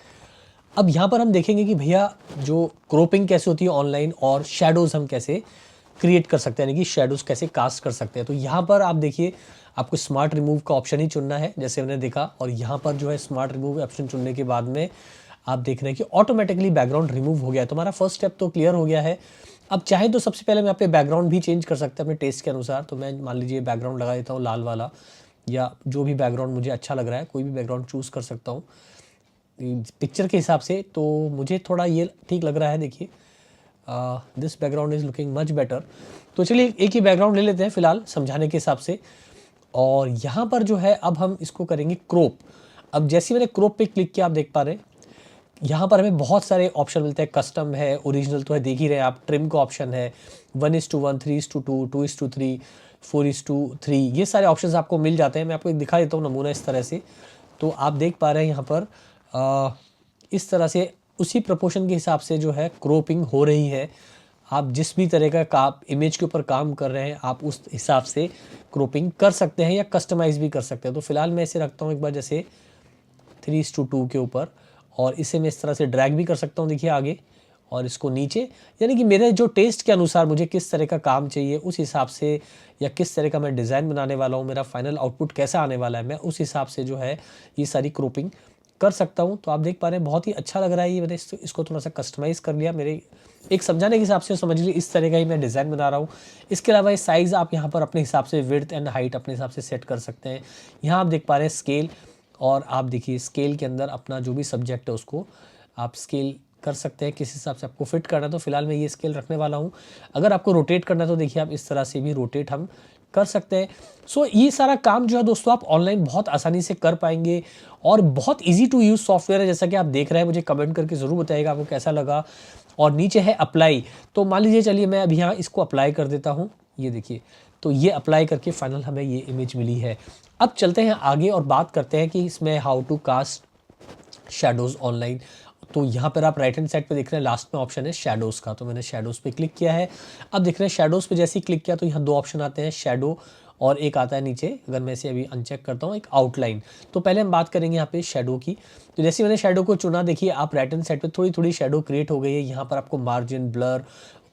अब यहाँ पर हम देखेंगे कि भैया जो क्रॉपिंग कैसे होती है ऑनलाइन और शेडोज़ हम कैसे क्रिएट कर सकते हैं, यानी कि शेडोज़ कैसे कास्ट कर सकते हैं। तो यहाँ पर आप देखिए आपको स्मार्ट रिमूव का ऑप्शन ही चुनना है जैसे हमने देखा, और यहाँ पर जो है स्मार्ट रिमूव ऑप्शन चुनने के बाद में आप देख रहे हैं कि ऑटोमेटिकली बैकग्राउंड रिमूव हो गया है। तो हमारा फर्स्ट स्टेप तो क्लियर हो गया है। अब चाहे तो सबसे पहले मैं यहाँ पे बैकग्राउंड भी चेंज कर सकते हैं अपने टेस्ट के अनुसार। तो मैं मान लीजिए बैकग्राउंड लगा देता हूँ लाल वाला, या जो भी बैकग्राउंड मुझे अच्छा लग रहा है कोई भी बैकग्राउंड चूज़ कर सकता हूँ पिक्चर के हिसाब से। तो मुझे थोड़ा ये ठीक लग रहा है, देखिए this background is looking much better. तो चलिए एक ही बैकग्राउंड ले लेते हैं फ़िलहाल समझाने के हिसाब से। और यहाँ पर जो है अब हम इसको करेंगे क्रॉप। अब जैसे मैंने क्रॉप पे क्लिक किया आप देख पा रहे हैं यहाँ पर हमें बहुत सारे ऑप्शन मिलते हैं। कस्टम है, ओरिजिनल तो है देख ही रहे हैं आप, ट्रिम का ऑप्शन है, 1:1, 3:2, 2:3, 4:3, ये सारे ऑप्शंस आपको मिल जाते हैं। मैं आपको एक दिखा देता हूँ नमूना इस तरह से। तो आप देख पा रहे हैं यहाँ पर इस तरह से उसी प्रोपोर्शन के हिसाब से जो है क्रॉपिंग हो रही है। आप जिस भी तरह का इमेज के ऊपर काम कर रहे हैं आप उस हिसाब से क्रॉपिंग कर सकते हैं या कस्टमाइज़ भी कर सकते हैं। तो फिलहाल मैं इसे रखता हूँ एक बार जैसे 3:2 के ऊपर, और इसे मैं इस तरह से ड्रैग भी कर सकता हूँ देखिए आगे और इसको नीचे। यानी कि मेरे जो टेस्ट के अनुसार मुझे किस तरह का काम चाहिए उस हिसाब से, या किस तरह का मैं डिज़ाइन बनाने वाला हूँ, मेरा फाइनल आउटपुट कैसा आने वाला है, मैं उस हिसाब से जो है ये सारी क्रॉपिंग कर सकता हूँ। तो आप देख पा रहे हैं बहुत ही अच्छा लग रहा है ये। मैंने इसको थोड़ा सा कस्टमाइज़ कर लिया मेरे एक समझाने के हिसाब से, समझ लीजिए इस तरह का ही मैं डिज़ाइन बना रहा हूँ। इसके अलावा ये साइज़ आप यहाँ पर अपने हिसाब से विड्थ एंड हाइट अपने हिसाब से सेट कर सकते हैं। यहाँ आप देख पा रहे हैं स्केल, और आप देखिए स्केल के अंदर अपना जो भी सब्जेक्ट है उसको आप स्केल कर सकते हैं किस हिसाब से आपको फिट करना है। तो फिलहाल मैं ये स्केल रखने वाला हूँ। अगर आपको रोटेट करना है तो देखिए आप इस तरह से भी रोटेट हम कर सकते हैं। सो ये सारा काम जो है दोस्तों आप ऑनलाइन बहुत आसानी से कर पाएंगे और बहुत इजी टू यूज़ सॉफ्टवेयर है जैसा कि आप देख रहे हैं। मुझे कमेंट करके ज़रूर बताइएगा आपको कैसा लगा। और नीचे है अप्लाई, तो मान लीजिए चलिए मैं अभी यहाँ इसको अप्लाई कर देता हूँ। ये देखिए तो ये अप्लाई करके फाइनल हमें ये इमेज मिली है। अब चलते हैं आगे और बात करते हैं कि इसमें how to cast shadows online. तो यहाँ पर आप राइट हैंड साइड पे देख रहे हैं लास्ट में ऑप्शन है शेडोज़ का, तो मैंने शेडोज़ पे क्लिक किया है। अब देख रहे हैं शेडोज़ पे जैसे ही क्लिक किया तो यहाँ दो ऑप्शन आते हैं, शेडो और एक आता है नीचे, अगर मैं इसे अभी अनचेक करता हूँ, एक आउटलाइन। तो पहले हम बात करेंगे यहाँ पे शेडो की। तो जैसे मैंने शेडो को चुना देखिए आप राइट हैंड साइड पे थोड़ी थोड़ी शेडो क्रिएट हो गई है। यहाँ पर आपको मार्जिन, ब्लर,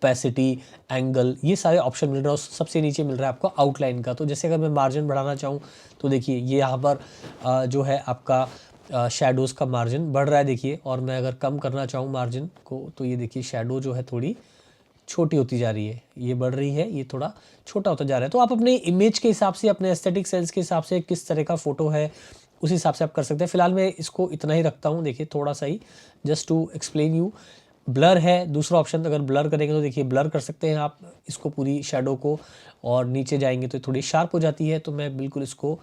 ओपेसिटी, एंगल, ये सारे ऑप्शन मिल रहे हैं और सबसे नीचे मिल रहा है आपको आउटलाइन का। तो जैसे अगर मैं मार्जिन बढ़ाना चाहूँ तो देखिए ये यहाँ पर जो है आपका शेडोज़ का मार्जिन बढ़ रहा है देखिए, और मैं अगर कम करना चाहूँ मार्जिन को तो ये देखिए शेडो जो है थोड़ी छोटी होती जा रही है, ये बढ़ रही है, ये थोड़ा छोटा होता जा रहा है। तो आप अपने इमेज के हिसाब से, अपने एस्थेटिक सेंस के हिसाब से किस तरह का फ़ोटो है उस हिसाब से आप कर सकते हैं। फिलहाल मैं इसको इतना ही रखता हूँ, देखिए थोड़ा सा ही, just to explain you. Blur है दूसरा ऑप्शन, अगर ब्लर करेंगे तो देखिए ब्लर कर सकते हैं आप इसको, पूरी शेडो को, और नीचे जाएंगे तो थोड़ी शार्प हो जाती है। तो मैं बिल्कुल इसको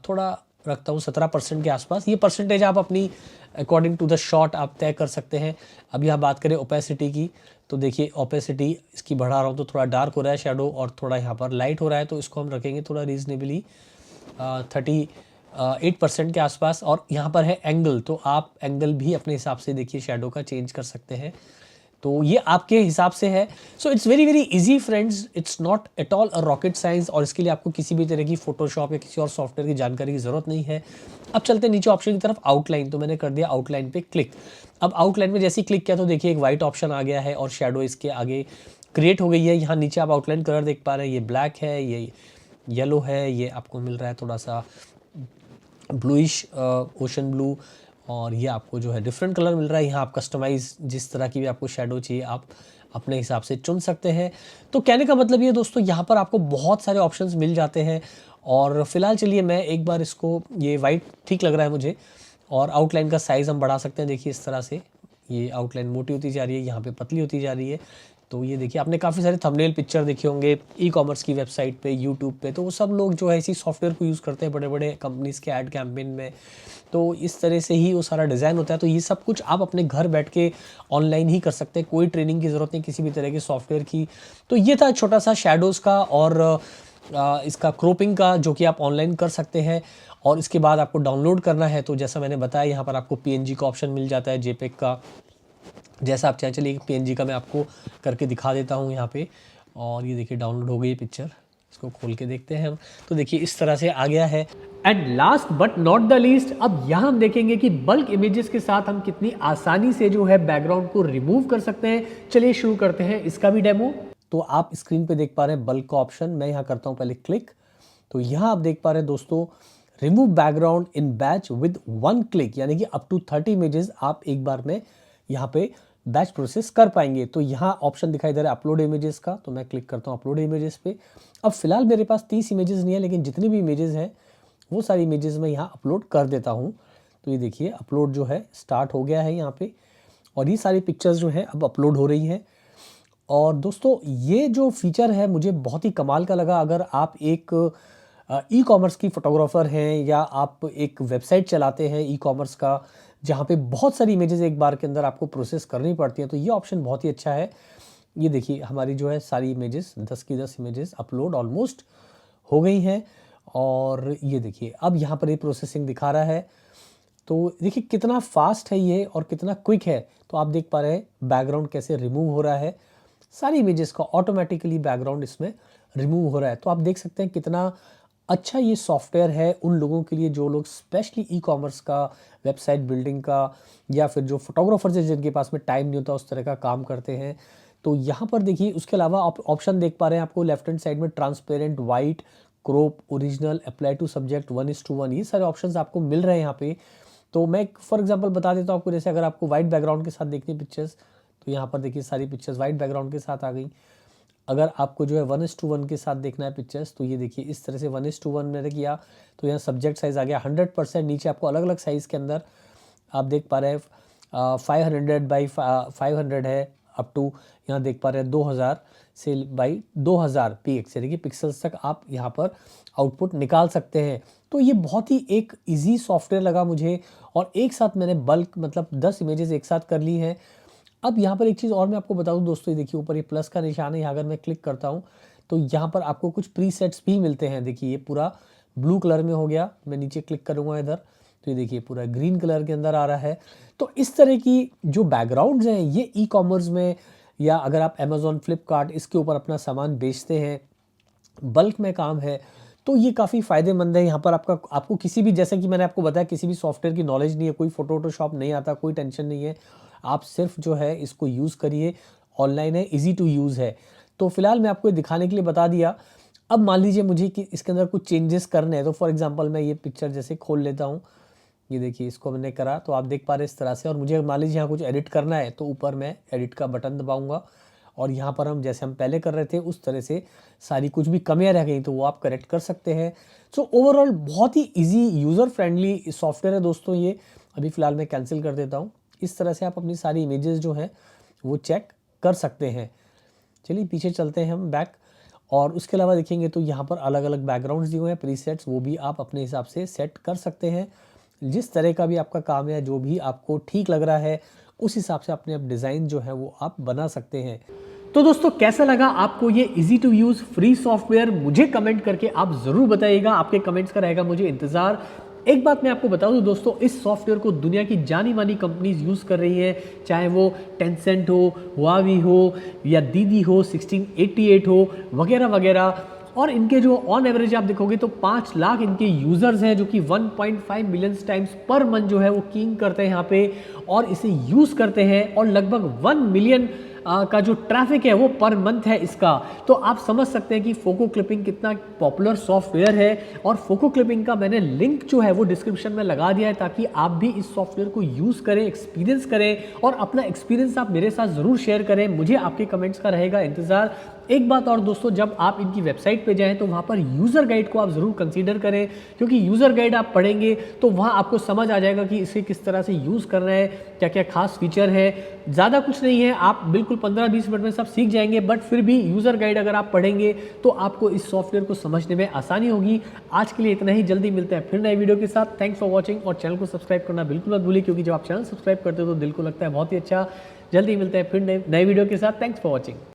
थोड़ा रखता हूँ 17% के आसपास। ये परसेंटेज आप अपनी अकॉर्डिंग टू द शॉट आप तय कर सकते हैं। अब यहाँ बात करें ओपेसिटी की, तो देखिए ओपेसिटी इसकी बढ़ा रहा हूँ तो थोड़ा डार्क हो रहा है शेडो और थोड़ा यहाँ पर लाइट हो रहा है, तो इसको हम रखेंगे थोड़ा रीजनेबली 38% के आसपास। और यहाँ पर है एंगल, तो आप एंगल भी अपने हिसाब से देखिए शेडो का चेंज कर सकते हैं, तो ये आपके हिसाब से है। So it's very very easy friends, it's not at all a rocket science, और इसके लिए आपको किसी भी तरह की फोटोशॉप या किसी और सॉफ्टवेयर की जानकारी की ज़रूरत नहीं है। अब चलते हैं नीचे ऑप्शन की तरफ, आउटलाइन। तो मैंने कर दिया आउटलाइन पे क्लिक। अब आउटलाइन में जैसे ही क्लिक किया तो देखिए एक वाइट ऑप्शन आ गया है और शेडो इसके आगे क्रिएट हो गई है। यहाँ नीचे आप आउटलाइन कलर देख पा रहे हैं, ये ब्लैक है, ये येलो है, ये आपको मिल रहा है थोड़ा सा ब्लूइश ओशन ब्लू, और ये आपको जो है डिफरेंट कलर मिल रहा है। यहाँ आप कस्टमाइज जिस तरह की भी आपको शेडो चाहिए आप अपने हिसाब से चुन सकते हैं। तो कहने का मतलब ये दोस्तों, यहाँ पर आपको बहुत सारे ऑप्शंस मिल जाते हैं। और फिलहाल चलिए मैं एक बार इसको, ये वाइट ठीक लग रहा है मुझे, और आउटलाइन का साइज़ हम बढ़ा सकते हैं। देखिए इस तरह से ये आउटलाइन मोटी होती जा रही है, यहाँ पे पतली होती जा रही है। तो ये देखिए आपने काफ़ी सारे थंबनेल पिक्चर देखे होंगे ई कॉमर्स की वेबसाइट पे, यूट्यूब पे, तो वो सब लोग जो है इसी सॉफ्टवेयर को यूज़ करते हैं बड़े बड़े कंपनीज़ के ऐड कैंपेन में। तो इस तरह से ही वो सारा डिज़ाइन होता है। तो ये सब कुछ आप अपने घर बैठ के ऑनलाइन ही कर सकते हैं, कोई ट्रेनिंग की ज़रूरत नहीं किसी भी तरह के सॉफ्टवेयर की। तो ये था छोटा सा शेडोज़ का और इसका क्रोपिंग का, जो कि आप ऑनलाइन कर सकते हैं। और इसके बाद आपको डाउनलोड करना है तो जैसा मैंने बताया, यहाँ पर आपको PNG का ऑप्शन मिल जाता है, JPEG का, जैसा आप चाहें। चलिए PNG का मैं आपको करके दिखा देता हूँ यहाँ पे। और ये देखिए डाउनलोड हो गई है पिक्चर, इसको खोल के देखते हैं हम। तो देखिए इस तरह से आ गया है। And last but not the least, अब यहाँ हम देखेंगे कि बल्क इमेजेस के साथ हम कितनी आसानी से जो है बैकग्राउंड को रिमूव कर सकते हैं। चलिए शुरू करते हैं इसका भी डेमो। तो आप स्क्रीन पे देख पा रहे हैं बल्क का ऑप्शन, मैं यहाँ करता हूँ पहले क्लिक। तो यहाँ आप देख पा रहे हैं दोस्तों, remove background in batch with 1 click, यानी कि अप टू 30 इमेजेस आप एक बार में यहाँ पे बैच प्रोसेस कर पाएंगे। तो यहाँ ऑप्शन दिखाई दे रहा है अपलोड इमेजेस का, तो मैं क्लिक करता हूँ अपलोड इमेजेस पे। अब फिलहाल मेरे पास 30 इमेजेस नहीं है, लेकिन जितनी भी इमेजेस हैं वो सारी इमेजेस मैं यहाँ अपलोड कर देता हूँ। तो ये देखिए अपलोड जो है स्टार्ट हो गया है यहाँ पे, और ये सारी पिक्चर्स जो है अब अपलोड हो रही हैं। और दोस्तों ये जो फीचर है मुझे बहुत ही कमाल का लगा। अगर आप एक ई कॉमर्स की फ़ोटोग्राफ़र हैं, या आप एक वेबसाइट चलाते हैं ई कॉमर्स का, जहाँ पे बहुत सारी इमेजेस एक बार के अंदर आपको प्रोसेस करनी पड़ती हैं, तो ये ऑप्शन बहुत ही अच्छा है। ये देखिए हमारी जो है सारी इमेजेस 10 की 10 इमेजेस अपलोड ऑलमोस्ट हो गई हैं। और ये देखिए अब यहाँ पर ये प्रोसेसिंग दिखा रहा है। तो देखिए कितना फास्ट है ये और कितना क्विक है। तो आप देख पा रहे हैं बैकग्राउंड कैसे रिमूव हो रहा है, सारी इमेजेस का ऑटोमेटिकली बैकग्राउंड इसमें रिमूव हो रहा है। तो आप देख सकते हैं कितना अच्छा ये सॉफ्टवेयर है उन लोगों के लिए जो लोग स्पेशली ई कॉमर्स का, वेबसाइट बिल्डिंग का, या फिर जो फोटोग्राफर्स हैं जिनके पास में टाइम नहीं होता उस तरह का काम करते हैं। तो यहाँ पर देखिए उसके अलावा आप ऑप्शन देख पा रहे हैं आपको लेफ्ट हैंड साइड में, transparent, white, crop, original, apply to subject, 1:1, ये सारे ऑप्शंस आपको मिल रहे हैं यहाँ पे। तो मैं फॉर एग्जांपल बता देता हूँ आपको, जैसे अगर आपको वाइट बैकग्राउंड के साथ देखनी पिक्चर्स, तो यहाँ पर देखिए सारी पिक्चर्स वाइट बैकग्राउंड के साथ आ गई। अगर आपको जो है 1:1 के साथ देखना है पिक्चर्स, तो ये देखिए इस तरह से 1:1 मैंने किया, तो यहाँ सब्जेक्ट साइज़ आ गया 100%। नीचे आपको अलग अलग साइज़ के अंदर आप देख पा रहे हैं 500 बाई 500 है, अप टू यहाँ देख पा रहे हैं 2000 से बाई 2000 px, यानी कि पिक्सल्स तक आप यहाँ पर आउटपुट निकाल सकते हैं। तो ये बहुत ही एक ईजी सॉफ्टवेयर लगा मुझे, और एक साथ मैंने बल्क मतलब 10 इमेजेस एक साथ कर ली हैं। अब यहाँ पर एक चीज़ और मैं आपको बता दूँ दोस्तों, ये देखिए ऊपर ये प्लस का निशान है, यहाँ अगर मैं क्लिक करता हूँ तो यहाँ पर आपको कुछ प्रीसेट्स भी मिलते हैं। देखिए ये पूरा ब्लू कलर में हो गया, मैं नीचे क्लिक करूँगा इधर तो ये देखिए पूरा ग्रीन कलर के अंदर आ रहा है। तो इस तरह की जो बैकग्राउंड्स हैं ये ई कॉमर्स में, या अगर आप अमेज़ॉन, फ्लिपकार्ट इसके ऊपर अपना सामान बेचते हैं, बल्क में काम है, तो ये काफ़ी फ़ायदेमंद है। यहाँ पर आपको किसी भी, जैसे कि मैंने आपको बताया, किसी भी सॉफ्टवेयर की नॉलेज नहीं है, कोई फोटोशॉप नहीं आता, कोई टेंशन नहीं है। आप सिर्फ जो है इसको यूज़ करिए ऑनलाइन है, ईजी टू यूज़ है। तो फिलहाल मैं आपको ये दिखाने के लिए बता दिया। अब मान लीजिए मुझे कि इसके अंदर कुछ चेंजेस करने हैं, तो फॉर एग्जांपल मैं ये पिक्चर जैसे खोल लेता हूँ, ये देखिए इसको मैंने करा तो आप देख पा रहे हैं इस तरह से। और मुझे मान लीजिए यहाँ कुछ एडिट करना है तो ऊपर मैं एडिट का बटन दबाऊंगा और यहाँ पर हम जैसे हम पहले कर रहे थे उस तरह से सारी कुछ भी कमियाँ रह गई तो वो आप करेक्ट कर सकते हैं। सो ओवरऑल बहुत ही ईजी यूज़र फ्रेंडली सॉफ्टवेयर है दोस्तों ये। अभी फ़िलहाल मैं कैंसिल कर देता हूँ। इस तरह से आप अपनी सारी इमेजेस जो हैं वो चेक कर सकते हैं। चलिए पीछे चलते हैं हम बैक, और उसके अलावा देखेंगे तो यहाँ पर अलग अलग बैकग्राउंड्स दिए हुए हैं, प्रीसेट्स, वो भी आप अपने हिसाब से सेट कर सकते हैं। जिस तरह का भी आपका काम है, जो भी आपको ठीक लग रहा है उस हिसाब से अपने आप डिज़ाइन जो है वो आप बना सकते हैं। तो दोस्तों कैसा लगा आपको ये easy to use free software, मुझे कमेंट करके आप ज़रूर बताइएगा। आपके कमेंट्स का रहेगा मुझे इंतज़ार। एक बात मैं आपको बता दूं दोस्तों, इस सॉफ्टवेयर को दुनिया की जानी मानी कंपनीज यूज़ कर रही हैं, चाहे वो टेंसेंट हो, हुआवी हो या दीदी हो, 1688 हो, वगैरह वगैरह। और इनके जो ऑन एवरेज आप देखोगे तो 5 लाख इनके यूज़र्स हैं, जो कि 1.5 मिलियन टाइम्स पर मंथ जो है वो कींग करते हैं यहाँ पे और इसे यूज़ करते हैं। और लगभग 1 मिलियन का जो ट्रैफिक है वो पर मंथ है इसका। तो आप समझ सकते हैं कि फोको क्लिपिंग कितना पॉपुलर सॉफ्टवेयर है। और फोको क्लिपिंग का मैंने लिंक जो है वो डिस्क्रिप्शन में लगा दिया है, ताकि आप भी इस सॉफ्टवेयर को यूज़ करें, एक्सपीरियंस करें और अपना एक्सपीरियंस आप मेरे साथ ज़रूर शेयर करें। मुझे आपके कमेंट्स का रहेगा इंतज़ार। एक बात और दोस्तों, जब आप इनकी वेबसाइट पे जाएं तो वहाँ पर यूज़र गाइड को आप ज़रूर कंसीडर करें, क्योंकि यूज़र गाइड आप पढ़ेंगे तो वहाँ आपको समझ आ जाएगा कि इसे किस तरह से यूज़ करना है, क्या क्या खास फीचर है। ज़्यादा कुछ नहीं है, आप बिल्कुल 15-20 मिनट में सब सीख जाएंगे, बट फिर भी यूज़र गाइड अगर आप पढ़ेंगे तो आपको इस सॉफ्टवेयर को समझने में आसानी होगी। आज के लिए इतना ही, जल्दी मिलते हैं फिर नए वीडियो के साथ। थैंक्स फॉर वॉचिंग, और चैनल को सब्सक्राइब करना बिल्कुल मत भूलिए, क्योंकि जब आप चैनल सब्सक्राइब करते हो तो दिल को लगता है बहुत ही अच्छा। जल्दी मिलते हैं फिर नए वीडियो के साथ। Thanks for watching.